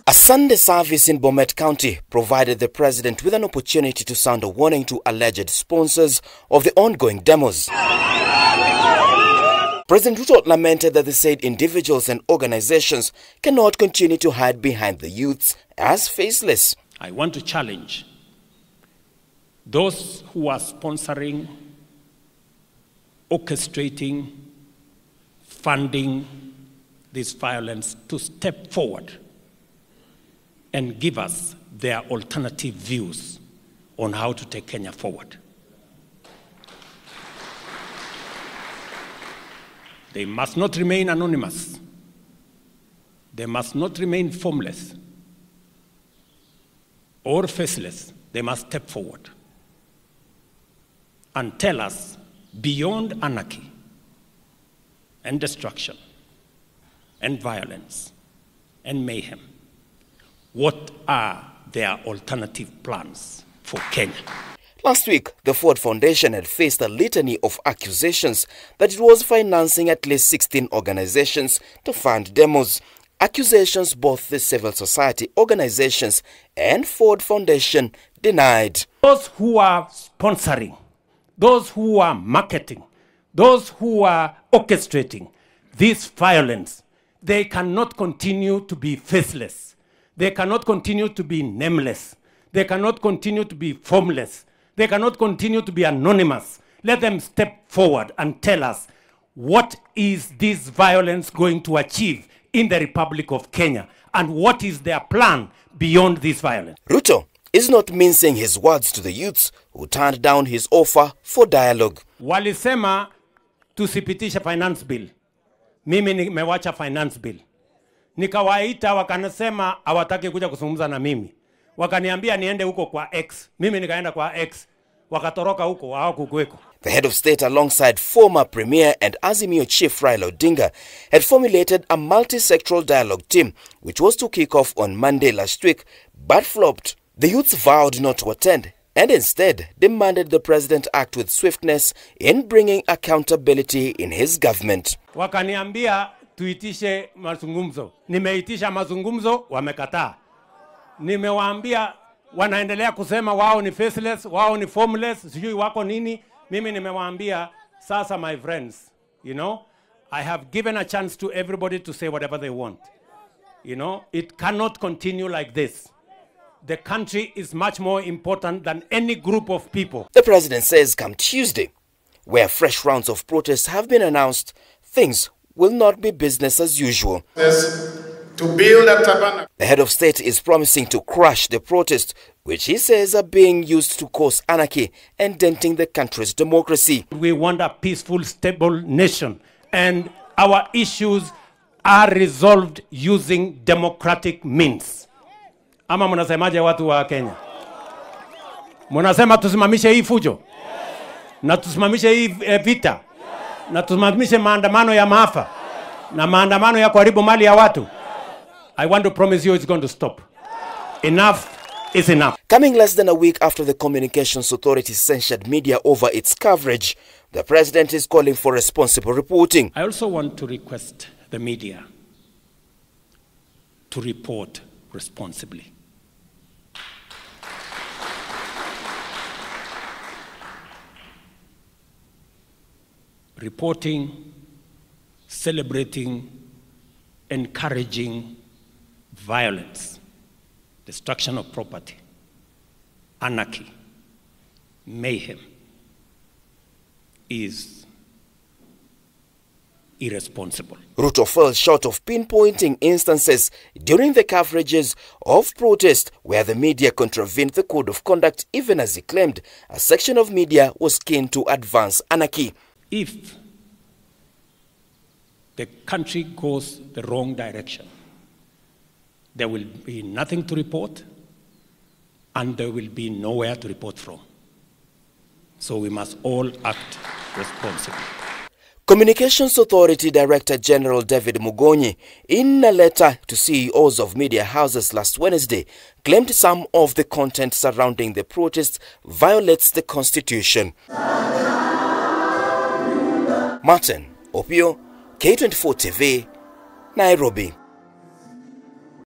A Sunday service in Bomet County provided the president with an opportunity to sound a warning to alleged sponsors of the ongoing demos. President Ruto lamented that the said individuals and organizations cannot continue to hide behind the youths as faceless. I want to challenge those who are sponsoring, orchestrating, funding this violence to step forward and give us their alternative views on how to take Kenya forward. They must not remain anonymous. They must not remain formless or faceless. They must step forward and tell us, beyond anarchy and destruction and violence and mayhem, what are their alternative plans for Kenya? Last week, the Ford Foundation had faced a litany of accusations that it was financing at least 16 organizations to fund demos. Accusations both the civil society organizations and Ford Foundation denied. Those who are sponsoring, those who are marketing, those who are orchestrating this violence, they cannot continue to be faceless. They cannot continue to be nameless. They cannot continue to be formless. They cannot continue to be anonymous. Let them step forward and tell us, what is this violence going to achieve in the Republic of Kenya? And what is their plan beyond this violence? Ruto is not mincing his words to the youths who turned down his offer for dialogue. Walisema tusipitisha finance bill. Mimi nimewacha finance bill. Nikawaita wakanasema hawataki kuja kuzungumza na mimi. Wakaniambia niende huko kwa X. Mimi nikaenda kwa X. Wakatoroka huko hawakukuweko. The head of state alongside former Premier and Azimio Chief Raila Odinga had formulated a multi-sectoral dialogue team which was to kick off on Monday last week but flopped. The youths vowed not to attend and instead demanded the president act with swiftness in bringing accountability in his government. Wakaniambia tuitishe mazungumzo. Nimeitisha mazungumzo, wamekataa. Nimewaambia wanaendelea kusema wao ni faceless, wao ni formless, sijui wako nini. Mimi nimewaambia sasa, my friends, you know, I have given a chance to everybody to say whatever they want. You know, it cannot continue like this. The country is much more important than any group of people. The president says come Tuesday, where fresh rounds of protests have been announced, things will not be business as usual. To build a tabernacle. The head of state is promising to crush the protests, which he says are being used to cause anarchy and denting the country's democracy. We want a peaceful, stable nation, and our issues are resolved using democratic means. Ama mnasemaje watu wa Kenya? Mnasema tusimamishe hii fujo? Na tusimamishe hii vita? Na tusimamishe maandamano ya maafa? Na maandamano ya kuharibu mali ya watu? I want to promise you it's going to stop. Enough is enough. Coming less than a week after the Communications Authority censured media over its coverage, the president is calling for responsible reporting. I also want to request the media to report responsibly. Reporting, celebrating, encouraging violence, destruction of property, anarchy, mayhem is irresponsible. Ruto fell short of pinpointing instances during the coverages of protest where the media contravened the code of conduct, even as he claimed a section of media was keen to advance anarchy. If the country goes the wrong direction, there will be nothing to report, and there will be nowhere to report from. So we must all act responsibly. Communications Authority Director General David Mugonyi, in a letter to CEOs of media houses last Wednesday, claimed some of the content surrounding the protests violates the Constitution. Martin Opio, K24 TV, Nairobi.